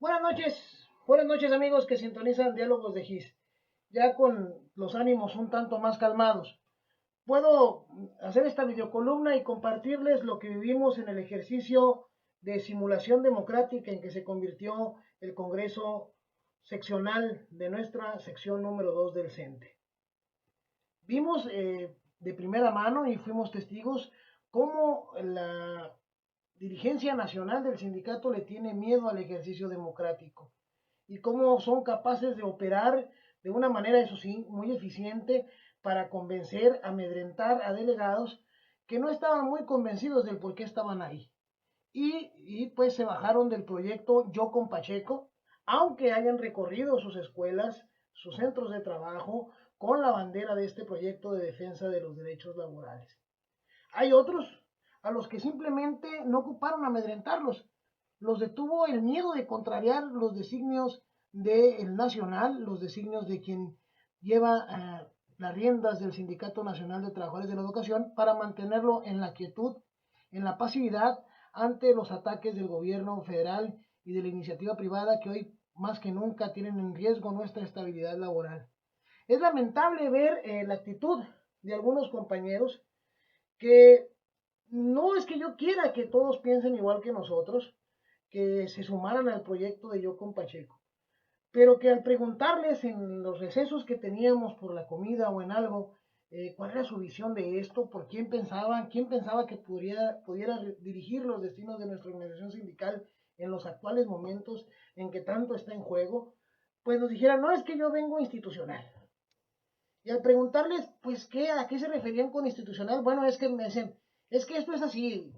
Buenas noches amigos que sintonizan Diálogos de GIS, ya con los ánimos un tanto más calmados. Puedo hacer esta videocolumna y compartirles lo que vivimos en el ejercicio de simulación democrática en que se convirtió el Congreso seccional de nuestra sección número 2 del CENTE. Vimos de primera mano y fuimos testigos cómo la dirigencia nacional del sindicato le tiene miedo al ejercicio democrático y cómo son capaces de operar de una manera, eso sí, muy eficiente para convencer, amedrentar a delegados que no estaban muy convencidos del por qué estaban ahí. Y pues se bajaron del proyecto Yo con Pacheco, aunque hayan recorrido sus escuelas, sus centros de trabajo, con la bandera de este proyecto de defensa de los derechos laborales. Hay otros a los que simplemente no ocuparon amedrentarlos. Los detuvo el miedo de contrariar los designios del Nacional, los designios de quien lleva las riendas del Sindicato Nacional de Trabajadores de la Educación para mantenerlo en la quietud, en la pasividad ante los ataques del gobierno federal y de la iniciativa privada que hoy más que nunca tienen en riesgo nuestra estabilidad laboral. Es lamentable ver la actitud de algunos compañeros que no es que yo quiera que todos piensen igual que nosotros, que se sumaran al proyecto de Yo con Pacheco, pero que al preguntarles en los recesos que teníamos por la comida o en algo, cuál era su visión de esto, por quién pensaba que pudiera dirigir los destinos de nuestra organización sindical en los actuales momentos en que tanto está en juego, pues nos dijeran, no, es que yo vengo institucional. Y al preguntarles, pues, ¿a qué se referían con institucional? Bueno, es que me dicen, es que esto es así,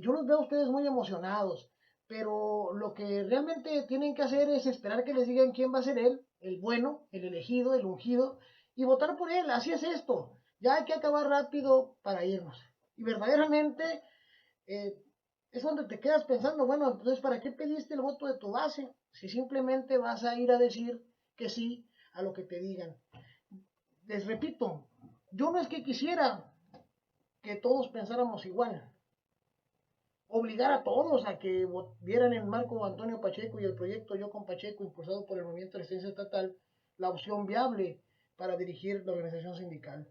yo los veo a ustedes muy emocionados, pero lo que realmente tienen que hacer es esperar que les digan quién va a ser él, el bueno, el elegido, el ungido, y votar por él, así es esto, ya hay que acabar rápido para irnos. Y verdaderamente eh, es donde te quedas pensando, bueno, entonces, ¿para qué pediste el voto de tu base? Si simplemente vas a ir a decir que sí a lo que te digan. Les repito, yo no es que quisiera que todos pensáramos igual, obligar a todos a que vieran en Marco Antonio Pacheco y el proyecto Yo con Pacheco, impulsado por el Movimiento de Resistencia Estatal, la opción viable para dirigir la organización sindical.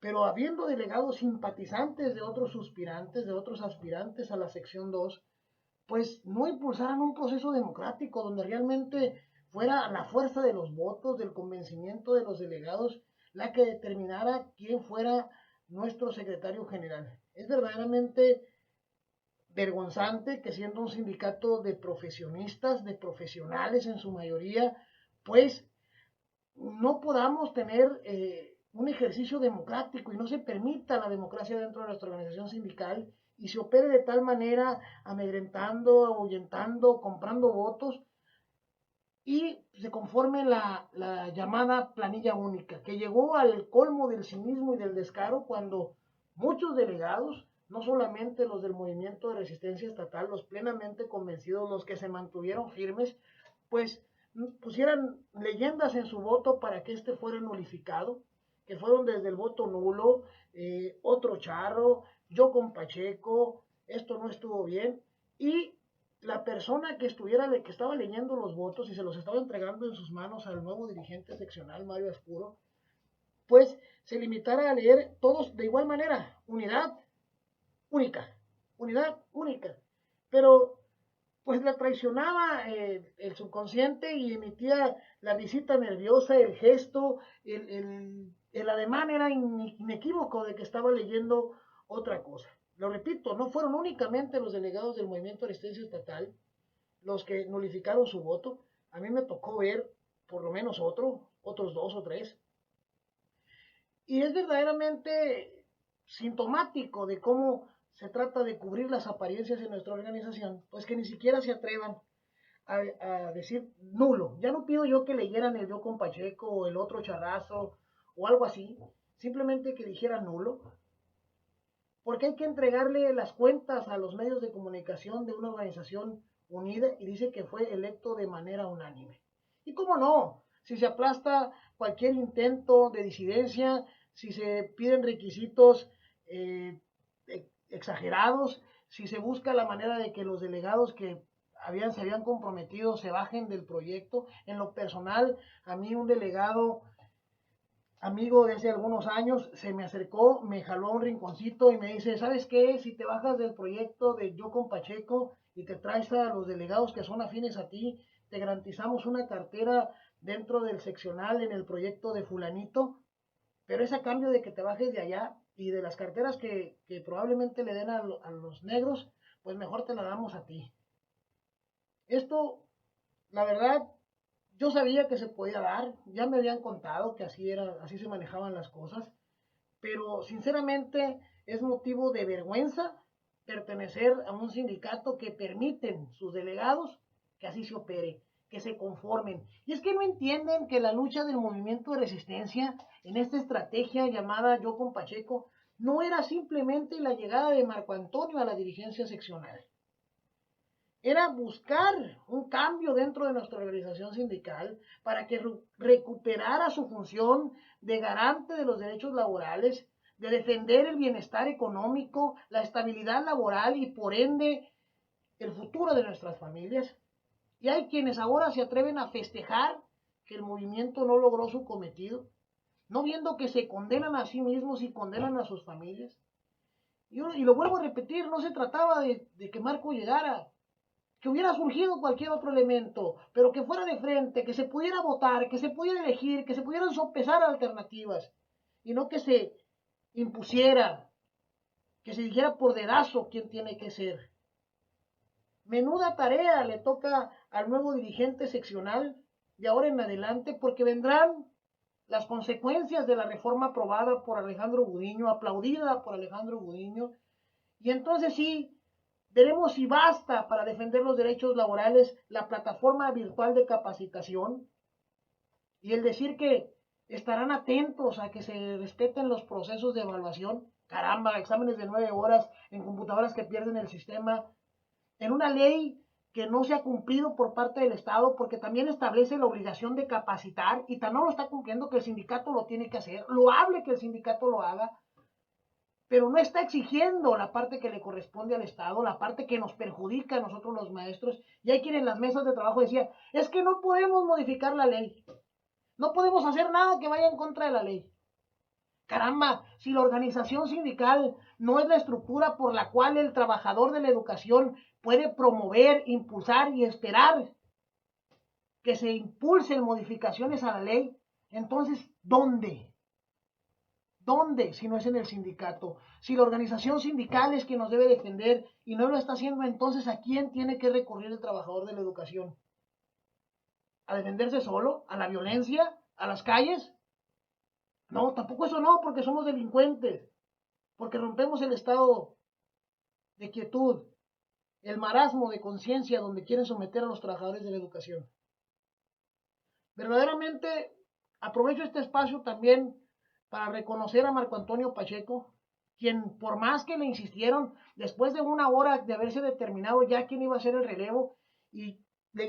Pero habiendo delegados simpatizantes de otros suspirantes, de otros aspirantes a la sección 2, pues no impulsaran un proceso democrático donde realmente fuera la fuerza de los votos, del convencimiento de los delegados, la que determinara quién fuera nuestro secretario general. Es verdaderamente vergonzante que siendo un sindicato de profesionistas, de profesionales en su mayoría, pues no podamos tener un ejercicio democrático y no se permita la democracia dentro de nuestra organización sindical y se opere de tal manera amedrentando, ahuyentando, comprando votos y se conforme la llamada planilla única, que llegó al colmo del cinismo y del descaro cuando muchos delegados, no solamente los del movimiento de resistencia estatal, los plenamente convencidos, los que se mantuvieron firmes, pues pusieran leyendas en su voto para que este fuera nulificado, que fueron desde el voto nulo, otro charro, yo con Pacheco, esto no estuvo bien, y la persona que estaba leyendo los votos y se los estaba entregando en sus manos al nuevo dirigente seccional, Mario Ascuro, pues se limitara a leer todos de igual manera, única, unidad única. Pero pues la traicionaba el subconsciente y emitía la risita nerviosa, el gesto, el ademán era inequívoco de que estaba leyendo otra cosa. Lo repito, no fueron únicamente los delegados del Movimiento de Resistencia Estatal los que nulificaron su voto. A mí me tocó ver por lo menos otros dos o tres. Y es verdaderamente sintomático de cómo se trata de cubrir las apariencias en nuestra organización, pues que ni siquiera se atrevan a decir nulo. Ya no pido yo que leyeran el Yo con Pacheco o el otro charrazo o algo así, simplemente que dijeran nulo, porque hay que entregarle las cuentas a los medios de comunicación de una organización unida y dice que fue electo de manera unánime. ¿Y cómo no? Si se aplasta cualquier intento de disidencia, si se piden requisitos exagerados, si se busca la manera de que los delegados que se habían comprometido se bajen del proyecto. En lo personal, a mí un delegado amigo de hace algunos años se me acercó, me jaló a un rinconcito y me dice, ¿sabes qué? Si te bajas del proyecto de Yo con Pacheco y te traes a los delegados que son afines a ti, te garantizamos una cartera dentro del seccional en el proyecto de fulanito, pero es a cambio de que te bajes de allá y de las carteras que probablemente le den a los negros, pues mejor te la damos a ti. Esto, la verdad, yo sabía que se podía dar, ya me habían contado que así era, así se manejaban las cosas, pero sinceramente es motivo de vergüenza pertenecer a un sindicato que permiten sus delegados que así se opere, que se conformen. Y es que no entienden que la lucha del movimiento de resistencia en esta estrategia llamada Yo con Pacheco no era simplemente la llegada de Marco Antonio a la dirigencia seccional. Era buscar un cambio dentro de nuestra organización sindical para que recuperara su función de garante de los derechos laborales, de defender el bienestar económico, la estabilidad laboral y por ende el futuro de nuestras familias. Y hay quienes ahora se atreven a festejar que el movimiento no logró su cometido, no viendo que se condenan a sí mismos y condenan a sus familias. Y lo vuelvo a repetir, no se trataba de que Marco llegara, que hubiera surgido cualquier otro elemento, pero que fuera de frente, que se pudiera votar, que se pudiera elegir, que se pudieran sopesar alternativas, y no que se impusiera, que se dijera por dedazo quién tiene que ser. Menuda tarea le toca al nuevo dirigente seccional de ahora en adelante, porque vendrán las consecuencias de la reforma aprobada por Alejandro Gudiño, aplaudida por Alejandro Gudiño, y entonces sí, veremos si basta para defender los derechos laborales la plataforma virtual de capacitación y el decir que estarán atentos a que se respeten los procesos de evaluación. Caramba, exámenes de 9 horas en computadoras que pierden el sistema, en una ley que no se ha cumplido por parte del Estado porque también establece la obligación de capacitar y tan no lo está cumpliendo que el sindicato lo tiene que hacer. Loable que el sindicato lo haga, pero no está exigiendo la parte que le corresponde al Estado, la parte que nos perjudica a nosotros los maestros. Y hay quien en las mesas de trabajo decía, es que no podemos modificar la ley, no podemos hacer nada que vaya en contra de la ley. Caramba, si la organización sindical no es la estructura por la cual el trabajador de la educación puede promover, impulsar y esperar que se impulsen modificaciones a la ley, entonces, ¿dónde? ¿Dónde si no es en el sindicato? Si la organización sindical es quien nos debe defender y no lo está haciendo, entonces ¿a quién tiene que recurrir el trabajador de la educación? ¿A defenderse solo? ¿A la violencia? ¿A las calles? No, tampoco eso no, porque somos delincuentes, porque rompemos el estado de quietud, el marasmo de conciencia donde quieren someter a los trabajadores de la educación. Verdaderamente aprovecho este espacio también para reconocer a Marco Antonio Pacheco, quien por más que le insistieron, después de 1 hora de haberse determinado ya quién iba a ser el relevo, y le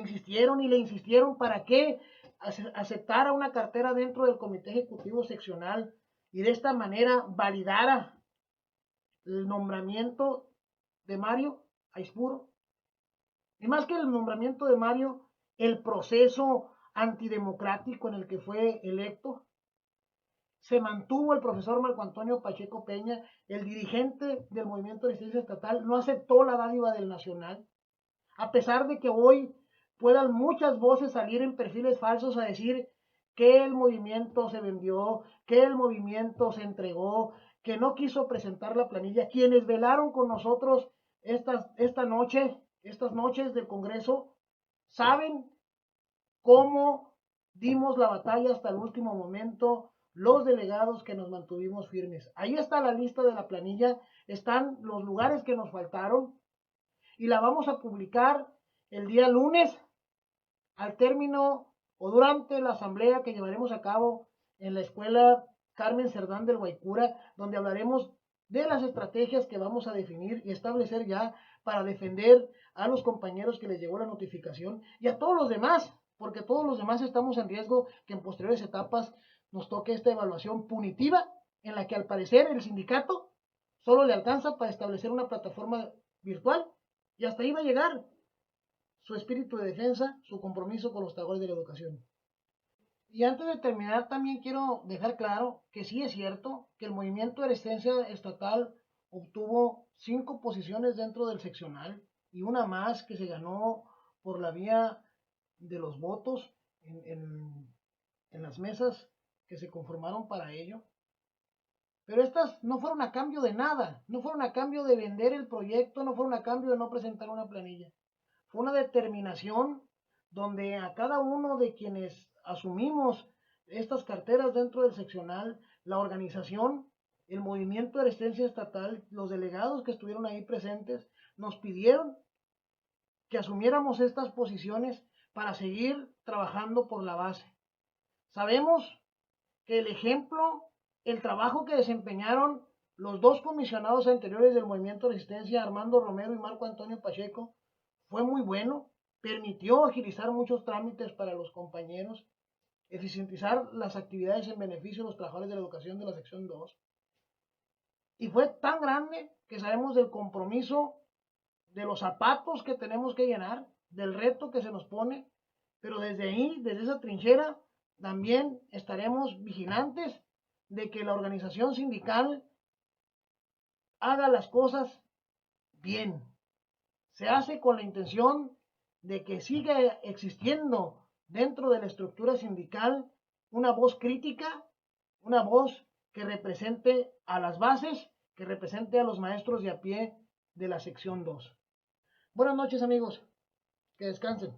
insistieron para que aceptara una cartera dentro del Comité Ejecutivo Seccional y de esta manera validara el nombramiento de Mario Aispuro. Y más que el nombramiento de Mario, el proceso antidemocrático en el que fue electo, se mantuvo el profesor Marco Antonio Pacheco Peña, el dirigente del Movimiento de Resistencia Estatal, no aceptó la dádiva del Nacional, a pesar de que hoy puedan muchas voces salir en perfiles falsos a decir que el movimiento se vendió, que el movimiento se entregó, que no quiso presentar la planilla. Quienes velaron con nosotros estas noches del Congreso, saben cómo dimos la batalla hasta el último momento, los delegados que nos mantuvimos firmes. Ahí está la lista de la planilla, están los lugares que nos faltaron y la vamos a publicar el día lunes al término o durante la asamblea que llevaremos a cabo en la escuela Carmen Cerdán del Guaycura, donde hablaremos de las estrategias que vamos a definir y establecer ya para defender a los compañeros que les llegó la notificación y a todos los demás, porque todos los demás estamos en riesgo que en posteriores etapas nos toque esta evaluación punitiva en la que al parecer el sindicato solo le alcanza para establecer una plataforma virtual y hasta ahí va a llegar. su espíritu de defensa, su compromiso con los trabajadores de la educación. Y antes de terminar, también quiero dejar claro que sí es cierto que el movimiento de resistencia estatal obtuvo 5 posiciones dentro del seccional y una más que se ganó por la vía de los votos en las mesas que se conformaron para ello. Pero estas no fueron a cambio de nada, no fueron a cambio de vender el proyecto, no fueron a cambio de no presentar una planilla. Fue una determinación donde a cada uno de quienes asumimos estas carteras dentro del seccional, la organización, el movimiento de resistencia estatal, los delegados que estuvieron ahí presentes, nos pidieron que asumiéramos estas posiciones para seguir trabajando por la base. Sabemos que el ejemplo, el trabajo que desempeñaron los dos comisionados anteriores del movimiento de resistencia, Armando Romero y Marco Antonio Pacheco, fue muy bueno, permitió agilizar muchos trámites para los compañeros, eficientizar las actividades en beneficio de los trabajadores de la educación de la sección 2. Y fue tan grande que sabemos del compromiso, de los zapatos que tenemos que llenar, del reto que se nos pone, pero desde ahí, desde esa trinchera, también estaremos vigilantes de que la organización sindical haga las cosas bien. Se hace con la intención de que siga existiendo dentro de la estructura sindical una voz crítica, una voz que represente a las bases, que represente a los maestros de a pie de la sección 2. Buenas noches, amigos, que descansen.